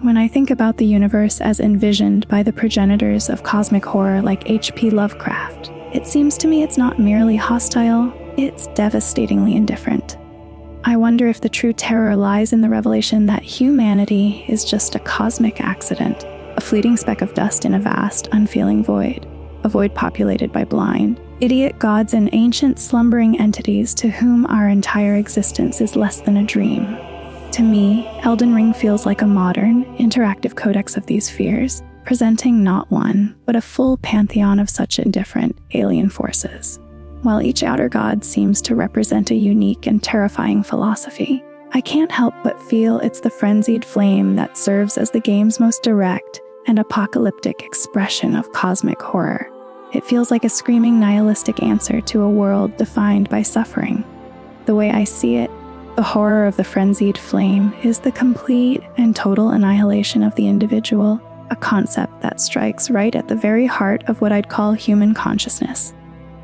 When I think about the universe as envisioned by the progenitors of cosmic horror like H.P. Lovecraft, it seems to me it's not merely hostile, it's devastatingly indifferent. I wonder if the true terror lies in the revelation that humanity is just a cosmic accident, a fleeting speck of dust in a vast, unfeeling void, a void populated by blind, idiot gods and ancient slumbering entities to whom our entire existence is less than a dream. To me, Elden Ring feels like a modern, interactive codex of these fears, presenting not one, but a full pantheon of such indifferent, alien forces. While each outer god seems to represent a unique and terrifying philosophy, I can't help but feel it's the Frenzied Flame that serves as the game's most direct and apocalyptic expression of cosmic horror. It feels like a screaming nihilistic answer to a world defined by suffering. The way I see it, the horror of the Frenzied Flame is the complete and total annihilation of the individual, a concept that strikes right at the very heart of what I'd call human consciousness.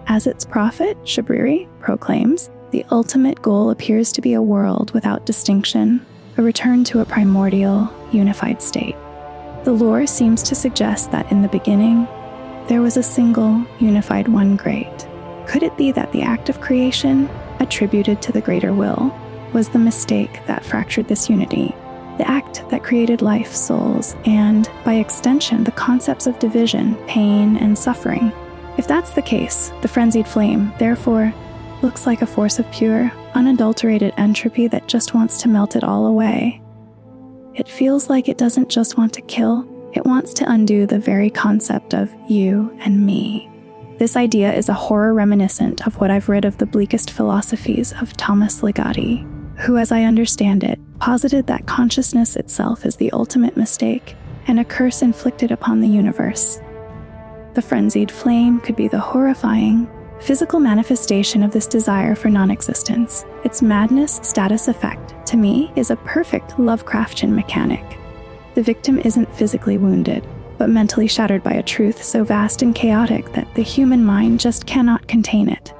As its prophet, Shabriri, proclaims, the ultimate goal appears to be a world without distinction, a return to a primordial, unified state. The lore seems to suggest that in the beginning, there was a single, unified One Great. Could it be that the act of creation, attributed to the greater will, was the mistake that fractured this unity, the act that created life, souls, and, by extension, the concepts of division, pain, and suffering? If that's the case, the Frenzied Flame, therefore, looks like a force of pure, unadulterated entropy that just wants to melt it all away. It feels like it doesn't just want to kill, it wants to undo the very concept of you and me. This idea is a horror reminiscent of what I've read of the bleakest philosophies of Thomas Ligotti, who, as I understand it, posited that consciousness itself is the ultimate mistake and a curse inflicted upon the universe. The Frenzied Flame could be the horrifying, physical manifestation of this desire for non-existence. Its madness status effect, to me, is a perfect Lovecraftian mechanic. The victim isn't physically wounded, but mentally shattered by a truth so vast and chaotic that the human mind just cannot contain it.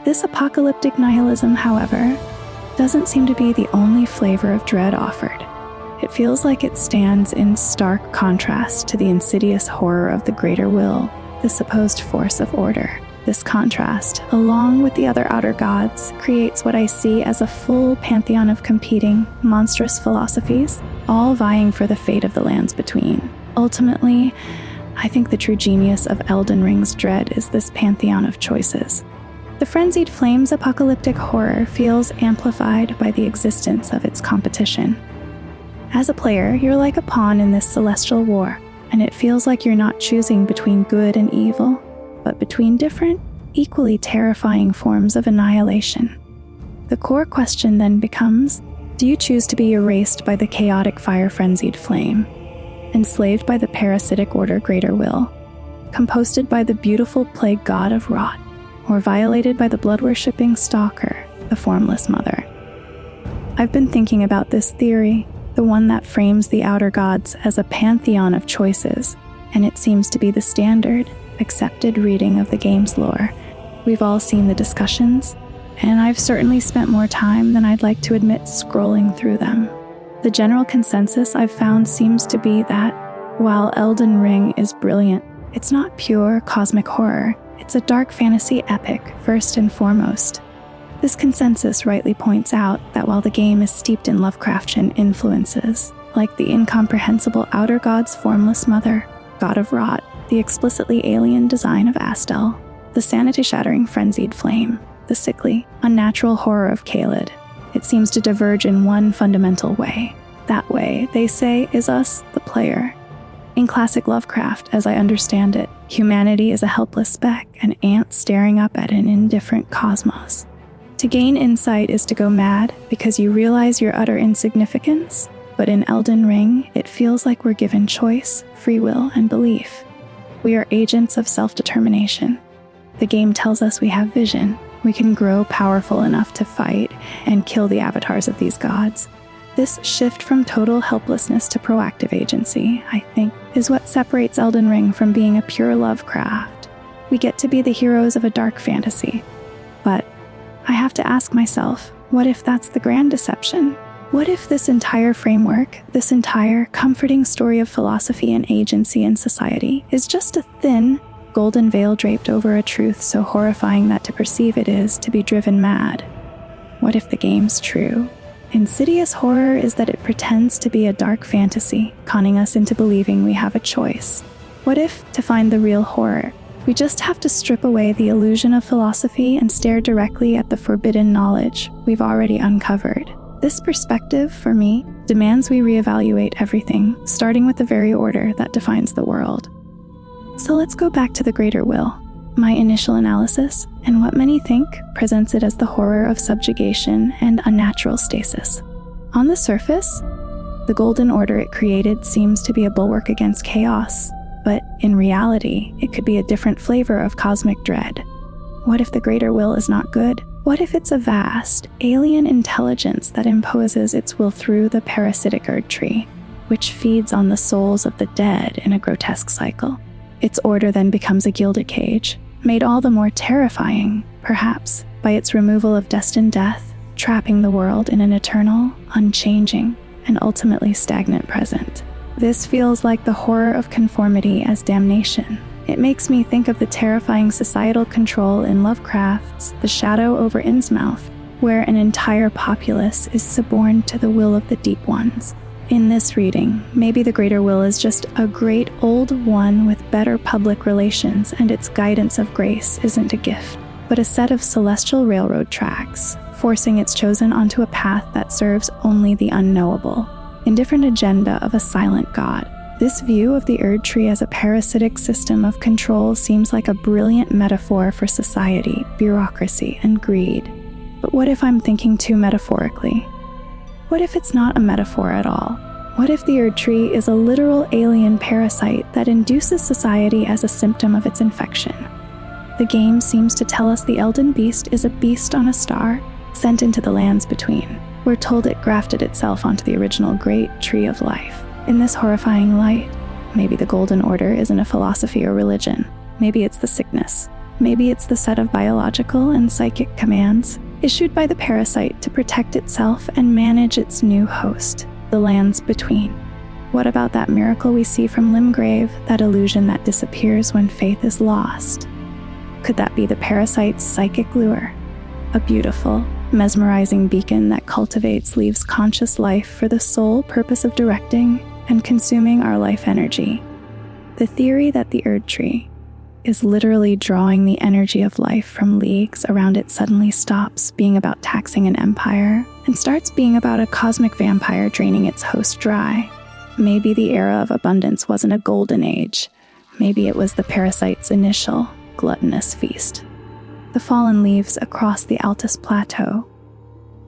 This apocalyptic nihilism, however, doesn't seem to be the only flavor of dread offered. It feels like it stands in stark contrast to the insidious horror of the greater will, the supposed force of order. This contrast, along with the other outer gods, creates what I see as a full pantheon of competing, monstrous philosophies, all vying for the fate of the lands between. Ultimately, I think the true genius of Elden Ring's dread is this pantheon of choices. The Frenzied Flame's apocalyptic horror feels amplified by the existence of its competition. As a player, you're like a pawn in this celestial war, and it feels like you're not choosing between good and evil, but between different, equally terrifying forms of annihilation. The core question then becomes, do you choose to be erased by the chaotic fire-frenzied flame, enslaved by the parasitic order greater will, composted by the beautiful plague god of rot, or violated by the blood-worshipping stalker, the Formless Mother? I've been thinking about this theory, the one that frames the outer gods as a pantheon of choices, and it seems to be the standard, accepted reading of the game's lore. We've all seen the discussions, and I've certainly spent more time than I'd like to admit scrolling through them. The general consensus I've found seems to be that, while Elden Ring is brilliant, it's not pure cosmic horror, it's a dark fantasy epic, first and foremost. This consensus rightly points out that while the game is steeped in Lovecraftian influences, like the incomprehensible outer god's Formless Mother, god of rot, the explicitly alien design of Astel, the sanity-shattering Frenzied Flame, the sickly, unnatural horror of Caelid, it seems to diverge in one fundamental way. That way, they say, is us, the player. In classic Lovecraft, as I understand it, humanity is a helpless speck, an ant staring up at an indifferent cosmos. To gain insight is to go mad because you realize your utter insignificance, but in Elden Ring, it feels like we're given choice, free will, and belief. We are agents of self-determination. The game tells us we have vision. We can grow powerful enough to fight and kill the avatars of these gods. This shift from total helplessness to proactive agency, I think, is what separates Elden Ring from being a pure Lovecraft. We get to be the heroes of a dark fantasy. But I have to ask myself, what if that's the grand deception? What if this entire framework, this entire comforting story of philosophy and agency in society, is just a thin, golden veil draped over a truth so horrifying that to perceive it is to be driven mad? What if the game's true? Insidious horror is that it pretends to be a dark fantasy, conning us into believing we have a choice. What if, to find the real horror, we just have to strip away the illusion of philosophy and stare directly at the forbidden knowledge we've already uncovered? This perspective, for me, demands we reevaluate everything, starting with the very order that defines the world. So let's go back to the greater will. My initial analysis, and what many think, presents it as the horror of subjugation and unnatural stasis. On the surface, the golden order it created seems to be a bulwark against chaos, but in reality, it could be a different flavor of cosmic dread. What if the greater will is not good? What if it's a vast, alien intelligence that imposes its will through the parasitic Erd tree, which feeds on the souls of the dead in a grotesque cycle? Its order then becomes a gilded cage, made all the more terrifying, perhaps, by its removal of destined death, trapping the world in an eternal, unchanging, and ultimately stagnant present. This feels like the horror of conformity as damnation. It makes me think of the terrifying societal control in Lovecraft's The Shadow over Innsmouth, where an entire populace is suborned to the will of the Deep Ones. In this reading, maybe the greater will is just a great old one with better public relations, and its guidance of grace isn't a gift, but a set of celestial railroad tracks, forcing its chosen onto a path that serves only the unknowable. Indifferent agenda of a silent god. This view of the Erd tree as a parasitic system of control seems like a brilliant metaphor for society, bureaucracy, and greed. But what if I'm thinking too metaphorically? What if it's not a metaphor at all? What if the Erd tree is a literal alien parasite that induces society as a symptom of its infection? The game seems to tell us the Elden Beast is a beast on a star, sent into the lands between. We're told it grafted itself onto the original great tree of life. In this horrifying light, maybe the Golden Order isn't a philosophy or religion. Maybe it's the sickness. Maybe it's the set of biological and psychic commands issued by the parasite to protect itself and manage its new host, the lands between. What about that miracle we see from Limgrave, that illusion that disappears when faith is lost? Could that be the parasite's psychic lure? A beautiful, mesmerizing beacon that cultivates Leave's conscious life for the sole purpose of directing and consuming our life energy. The theory that the Erd tree is literally drawing the energy of life from leagues around it suddenly stops being about taxing an empire and starts being about a cosmic vampire draining its host dry. Maybe the era of abundance wasn't a golden age. Maybe it was the parasite's initial, gluttonous feast. The fallen leaves across the Altus Plateau.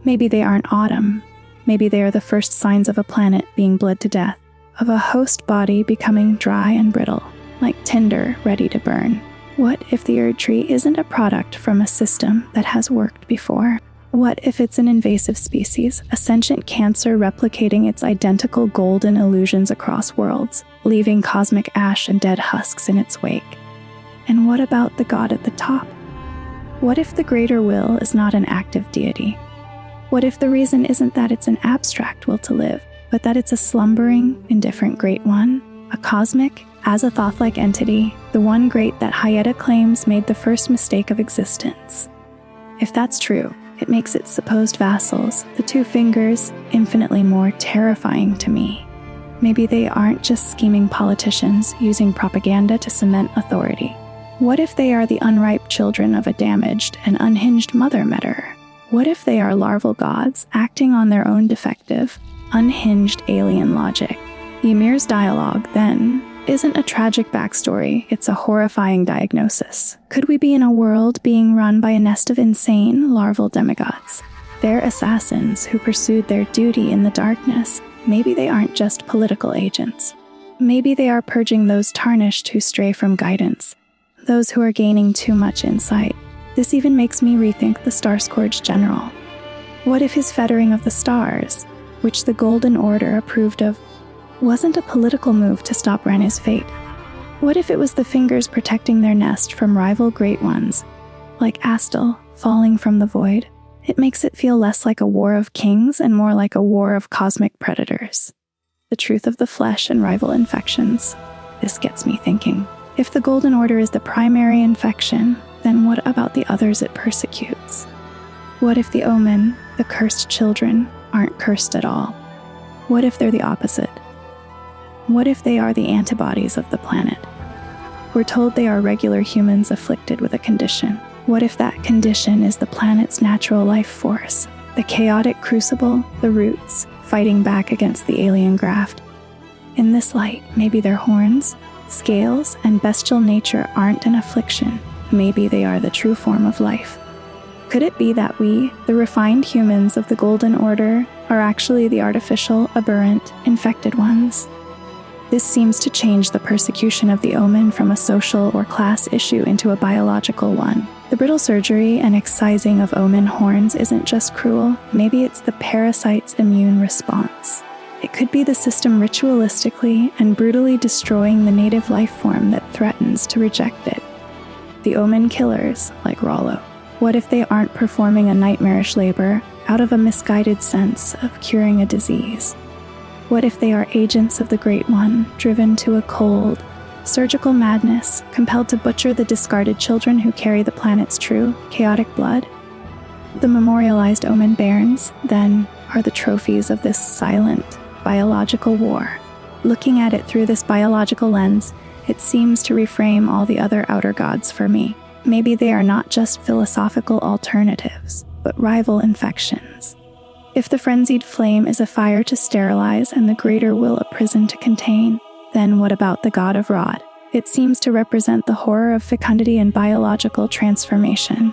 Maybe they aren't autumn. Maybe they are the first signs of a planet being bled to death, of a host body becoming dry and brittle, like tinder ready to burn. What if the Erd tree isn't a product from a system that has worked before? What if it's an invasive species, a sentient cancer replicating its identical golden illusions across worlds, leaving cosmic ash and dead husks in its wake? And what about the god at the top? What if the greater will is not an active deity? What if the reason isn't that it's an abstract will to live, but that it's a slumbering, indifferent great one, a cosmic, Azathoth-like entity, the one great that Hyetta claims made the first mistake of existence? If that's true, it makes its supposed vassals, the Two Fingers, infinitely more terrifying to me. Maybe they aren't just scheming politicians using propaganda to cement authority. What if they are the unripe children of a damaged and unhinged mother meter? What if they are larval gods acting on their own defective, unhinged alien logic? Ymir's dialogue, then, isn't a tragic backstory, it's a horrifying diagnosis. Could we be in a world being run by a nest of insane, larval demigods? They're assassins who pursued their duty in the darkness. Maybe they aren't just political agents. Maybe they are purging those tarnished who stray from guidance, those who are gaining too much insight. This even makes me rethink the Star-Scourge General. What if his fettering of the stars, which the Golden Order approved of, wasn't a political move to stop Renna's fate? What if it was the Fingers protecting their nest from rival Great Ones, like Astel falling from the void? It makes it feel less like a war of kings and more like a war of cosmic predators. The truth of the flesh and rival infections. This gets me thinking. If the Golden Order is the primary infection, then what about the others it persecutes? What if the Omen, the cursed children, aren't cursed at all? What if they're the opposite? What if they are the antibodies of the planet? We're told they are regular humans afflicted with a condition. What if that condition is the planet's natural life force, the chaotic crucible, the roots, fighting back against the alien graft? In this light, maybe their horns, scales, and bestial nature aren't an affliction. Maybe they are the true form of life. Could it be that we, the refined humans of the Golden Order, are actually the artificial, aberrant, infected ones? This seems to change the persecution of the Omen from a social or class issue into a biological one. The brittle surgery and excising of Omen horns isn't just cruel, maybe it's the parasite's immune response. It could be the system ritualistically and brutally destroying the native life form that threatens to reject it. The Omen killers, like Rollo. What if they aren't performing a nightmarish labor out of a misguided sense of curing a disease? What if they are agents of the Great One, driven to a cold, surgical madness, compelled to butcher the discarded children who carry the planet's true, chaotic blood? The memorialized Omen bairns, then, are the trophies of this silent, biological war. Looking at it through this biological lens, it seems to reframe all the other outer gods for me. Maybe they are not just philosophical alternatives, but rival infections. If the Frenzied Flame is a fire to sterilize and the Greater Will a prison to contain, then what about the God of Rod? It seems to represent the horror of fecundity and biological transformation.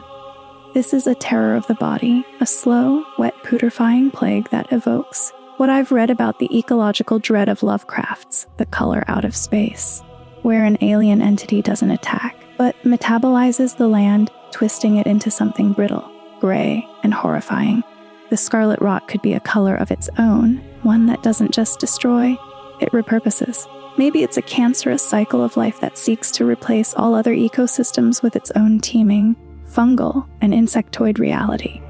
This is a terror of the body, a slow, wet, putrefying plague that evokes what I've read about the ecological dread of Lovecraft's The Color Out of Space, where an alien entity doesn't attack, but metabolizes the land, twisting it into something brittle, gray, and horrifying. The scarlet rot could be a color of its own, one that doesn't just destroy, it repurposes. Maybe it's a cancerous cycle of life that seeks to replace all other ecosystems with its own teeming, fungal, and insectoid reality.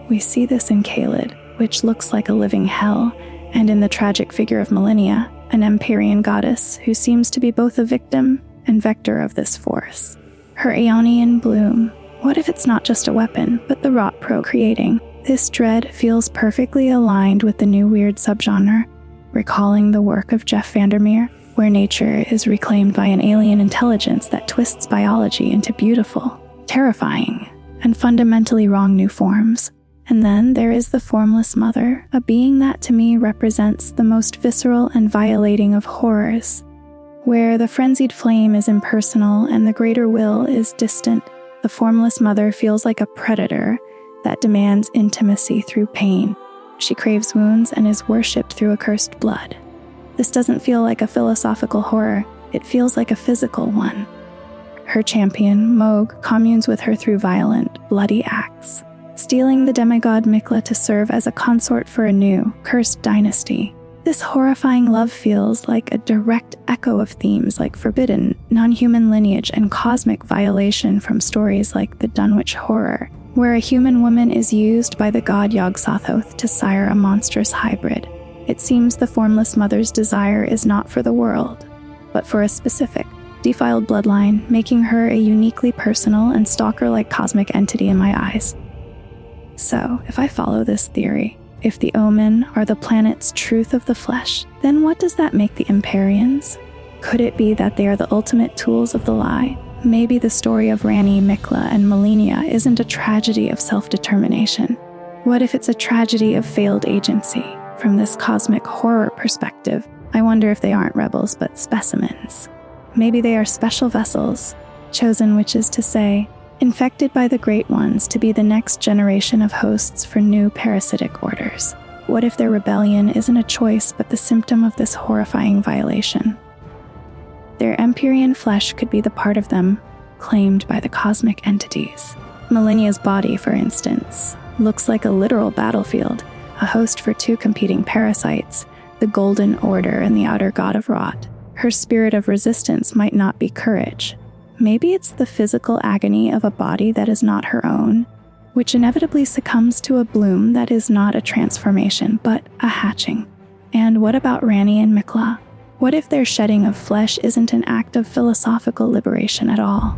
We see this in Caelid, which looks like a living hell, and in the tragic figure of Millennia, an Empyrean goddess who seems to be both a victim and vector of this force. Her Aeonian bloom, what if it's not just a weapon, but the rot procreating? This dread feels perfectly aligned with the new weird subgenre, recalling the work of Jeff Vandermeer, where nature is reclaimed by an alien intelligence that twists biology into beautiful, terrifying, and fundamentally wrong new forms. And then there is the Formless Mother, a being that to me represents the most visceral and violating of horrors. Where the Frenzied Flame is impersonal and the Greater Will is distant, the Formless Mother feels like a predator that demands intimacy through pain. She craves wounds and is worshipped through accursed blood. This doesn't feel like a philosophical horror, it feels like a physical one. Her champion, Moog, communes with her through violent, bloody acts, stealing the demigod Mikla to serve as a consort for a new, cursed dynasty. This horrifying love feels like a direct echo of themes like forbidden, non-human lineage and cosmic violation from stories like the Dunwich Horror, where a human woman is used by the god Yog-Sothoth to sire a monstrous hybrid. It seems the Formless Mother's desire is not for the world, but for a specific, defiled bloodline, making her a uniquely personal and stalker-like cosmic entity in my eyes. So, if I follow this theory, if the Omen are the planet's truth of the flesh, then what does that make the Empyreans? Could it be that they are the ultimate tools of the lie? Maybe the story of Rani, Mikla, and Millennia isn't a tragedy of self-determination. What if it's a tragedy of failed agency? From this cosmic horror perspective, I wonder if they aren't rebels but specimens. Maybe they are special vessels, chosen, which is to say, infected by the Great Ones to be the next generation of hosts for new parasitic orders. What if their rebellion isn't a choice but the symptom of this horrifying violation? Their Empyrean flesh could be the part of them claimed by the cosmic entities. Millennia's body, for instance, looks like a literal battlefield, a host for two competing parasites, the Golden Order and the outer god of rot. Her spirit of resistance might not be courage. Maybe it's the physical agony of a body that is not her own, which inevitably succumbs to a bloom that is not a transformation, but a hatching. And what about Ranni and Mikla? What if their shedding of flesh isn't an act of philosophical liberation at all?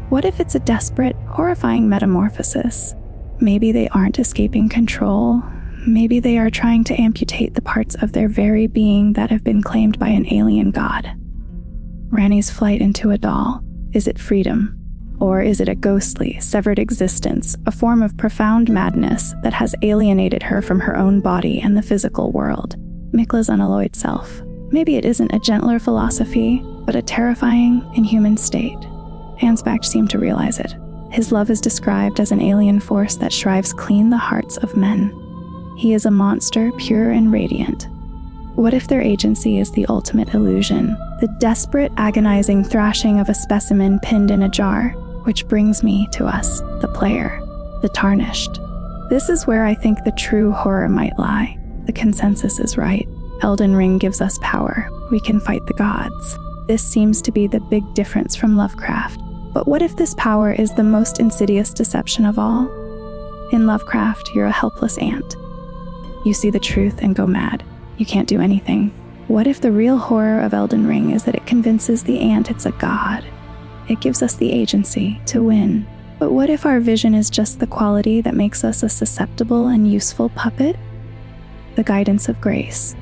What if it's a desperate, horrifying metamorphosis? Maybe they aren't escaping control. Maybe they are trying to amputate the parts of their very being that have been claimed by an alien god. Ranni's flight into a doll, is it freedom? Or is it a ghostly, severed existence, a form of profound madness that has alienated her from her own body and the physical world? Mikla's unalloyed self. Maybe it isn't a gentler philosophy, but a terrifying, inhuman state. Ansbach seemed to realize it. His love is described as an alien force that strives clean the hearts of men. He is a monster, pure and radiant. What if their agency is the ultimate illusion, the desperate, agonizing thrashing of a specimen pinned in a jar? Which brings me to us, the player, the Tarnished. This is where I think the true horror might lie. The consensus is right. Elden Ring gives us power. We can fight the gods. This seems to be the big difference from Lovecraft. But what if this power is the most insidious deception of all? In Lovecraft, you're a helpless ant. You see the truth and go mad. You can't do anything. What if the real horror of Elden Ring is that it convinces the ant it's a god? It gives us the agency to win. But what if our vision is just the quality that makes us a susceptible and useful puppet? The guidance of grace.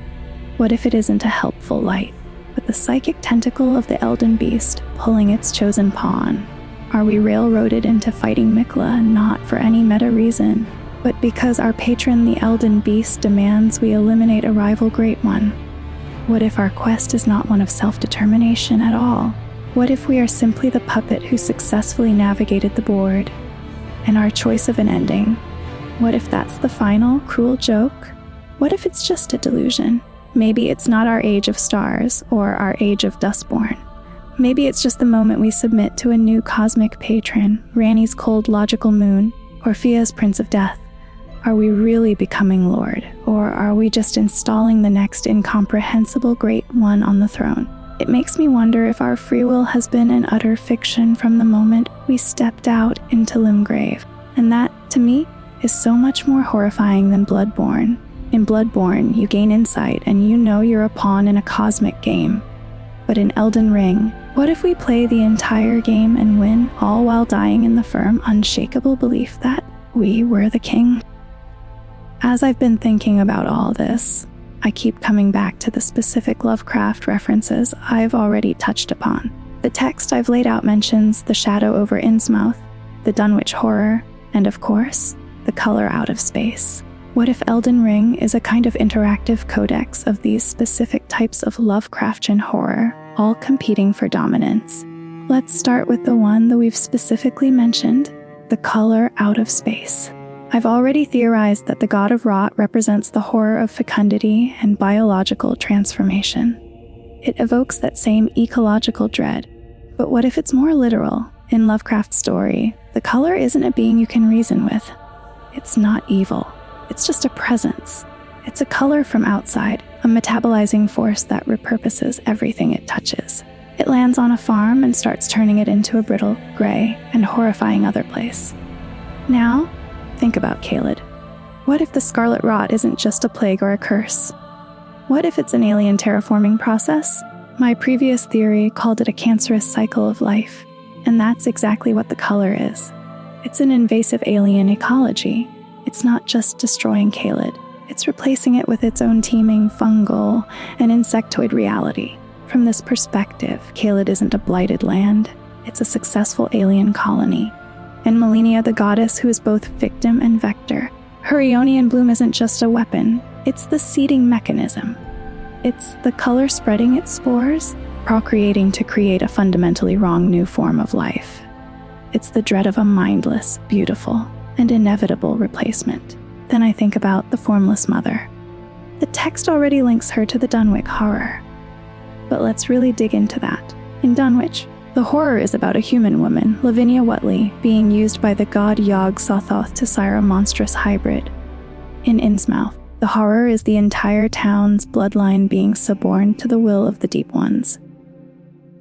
What if it isn't a helpful light, but the psychic tentacle of the Elden Beast pulling its chosen pawn? Are we railroaded into fighting Mikla not for any meta reason, but because our patron the Elden Beast demands we eliminate a rival great one? What if our quest is not one of self-determination at all? What if we are simply the puppet who successfully navigated the board? And our choice of an ending? What if that's the final, cruel joke? What if it's just a delusion? Maybe it's not our age of stars or our age of Dustborn. Maybe it's just the moment we submit to a new cosmic patron, Ranni's cold logical moon, or Fia's Prince of Death. Are we really becoming Lord, or are we just installing the next incomprehensible great one on the throne? It makes me wonder if our free will has been an utter fiction from the moment we stepped out into Limgrave. And that, to me, is so much more horrifying than Bloodborne. In Bloodborne, you gain insight and you know you're a pawn in a cosmic game. But in Elden Ring, what if we play the entire game and win, all while dying in the firm, unshakable belief that we were the king? As I've been thinking about all this, I keep coming back to the specific Lovecraft references I've already touched upon. The text I've laid out mentions the shadow over Innsmouth, the Dunwich horror, and of course, the color out of space. What if Elden Ring is a kind of interactive codex of these specific types of Lovecraftian horror, all competing for dominance? Let's start with the one that we've specifically mentioned, the color out of space. I've already theorized that the god of rot represents the horror of fecundity and biological transformation. It evokes that same ecological dread. But what if it's more literal? In Lovecraft's story, the color isn't a being you can reason with. It's not evil. It's just a presence. It's a color from outside, a metabolizing force that repurposes everything it touches. It lands on a farm and starts turning it into a brittle, gray, and horrifying other place. Now, think about Caelid. What if the scarlet rot isn't just a plague or a curse? What if it's an alien terraforming process? My previous theory called it a cancerous cycle of life, and that's exactly what the color is. It's an invasive alien ecology. It's not just destroying Caelid, it's replacing it with its own teeming fungal and insectoid reality. From this perspective, Caelid isn't a blighted land, it's a successful alien colony. And Melania, the goddess who is both victim and vector. Her Aeonian bloom isn't just a weapon, it's the seeding mechanism. It's the color spreading its spores, procreating to create a fundamentally wrong new form of life. It's the dread of a mindless, beautiful, and inevitable replacement. Then I think about the Formless Mother. The text already links her to the Dunwich horror. But let's really dig into that. In Dunwich, the horror is about a human woman, Lavinia Whatley, being used by the god Yog Sothoth to sire a monstrous hybrid. In Innsmouth, the horror is the entire town's bloodline being suborned to the will of the Deep Ones.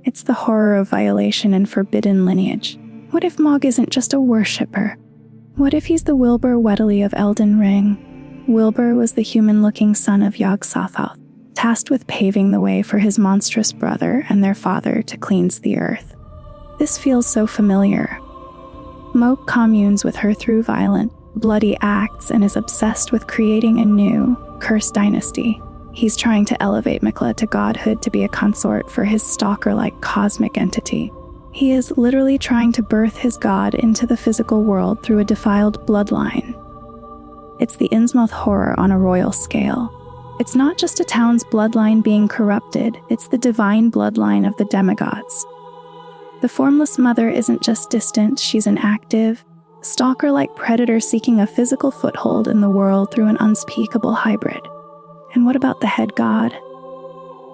It's the horror of violation and forbidden lineage. What if Mog isn't just a worshipper? What if he's the Wilbur Weddley of Elden Ring? Wilbur was the human-looking son of Yog-Sothoth, tasked with paving the way for his monstrous brother and their father to cleanse the earth. This feels so familiar. Moak communes with her through violent, bloody acts and is obsessed with creating a new, cursed dynasty. He's trying to elevate Mikla to godhood to be a consort for his stalker-like cosmic entity. He is literally trying to birth his god into the physical world through a defiled bloodline. It's the Innsmouth horror on a royal scale. It's not just a town's bloodline being corrupted, it's the divine bloodline of the demigods. The Formless Mother isn't just distant, she's an active, stalker-like predator seeking a physical foothold in the world through an unspeakable hybrid. And what about the head god?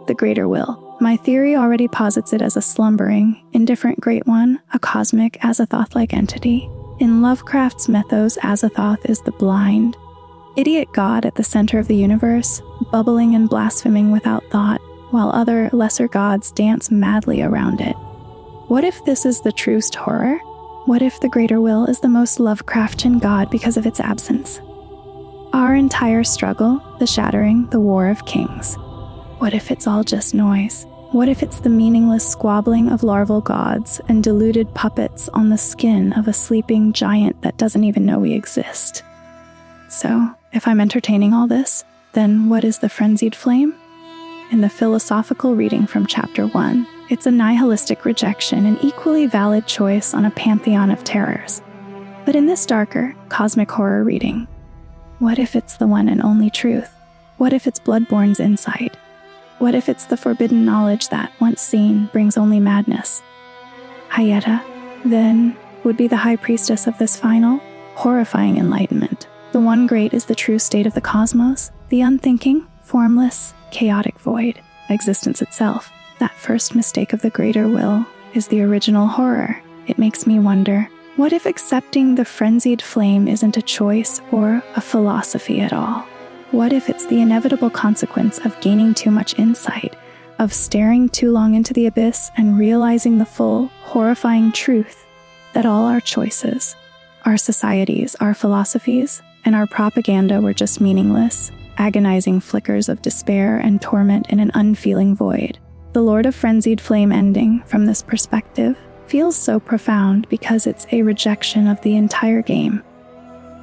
The Greater Will. My theory already posits it as a slumbering, indifferent Great One, a cosmic, Azathoth-like entity. In Lovecraft's mythos, Azathoth is the blind, idiot god at the center of the universe, bubbling and blaspheming without thought, while other, lesser gods dance madly around it. What if this is the truest horror? What if the Greater Will is the most Lovecraftian god because of its absence? Our entire struggle, the shattering, the war of kings. What if it's all just noise? What if it's the meaningless squabbling of larval gods and deluded puppets on the skin of a sleeping giant that doesn't even know we exist? So, if I'm entertaining all this, then what is the Frenzied Flame? In the philosophical reading from Chapter 1, it's a nihilistic rejection, an equally valid choice on a pantheon of terrors. But in this darker, cosmic horror reading, what if it's the one and only truth? What if it's Bloodborne's insight? What if it's the forbidden knowledge that, once seen, brings only madness? Hayeta, then, would be the high priestess of this final, horrifying enlightenment. The one great is the true state of the cosmos, the unthinking, formless, chaotic void, existence itself. That first mistake of the Greater Will is the original horror. It makes me wonder, what if accepting the Frenzied Flame isn't a choice or a philosophy at all? What if it's the inevitable consequence of gaining too much insight, of staring too long into the abyss and realizing the full, horrifying truth that all our choices, our societies, our philosophies, and our propaganda were just meaningless, agonizing flickers of despair and torment in an unfeeling void? The Lord of Frenzied Flame ending, from this perspective, feels so profound because it's a rejection of the entire game.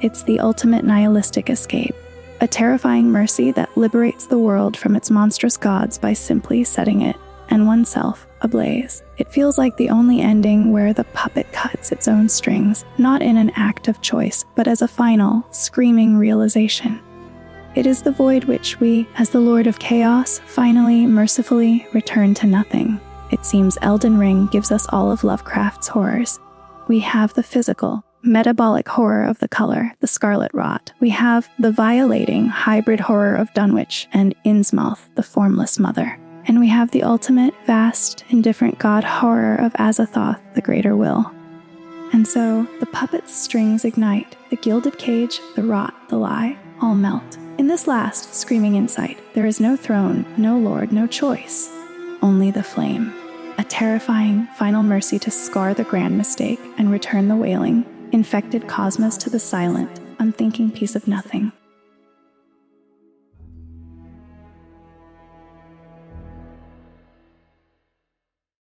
It's the ultimate nihilistic escape, a terrifying mercy that liberates the world from its monstrous gods by simply setting it, and oneself, ablaze. It feels like the only ending where the puppet cuts its own strings, not in an act of choice, but as a final, screaming realization. It is the void which we, as the Lord of Chaos, finally, mercifully return to nothing. It seems Elden Ring gives us all of Lovecraft's horrors. We have the physical, metabolic horror of the color, the scarlet rot. We have the violating, hybrid horror of Dunwich and Innsmouth, the Formless Mother. And we have the ultimate, vast, indifferent god horror of Azathoth, the Greater Will. And so, the puppet's strings ignite, the gilded cage, the rot, the lie, all melt. In this last, screaming insight, there is no throne, no lord, no choice. Only the flame. A terrifying, final mercy to scar the grand mistake and return the wailing, infected cosmos to the silent, unthinking piece of nothing.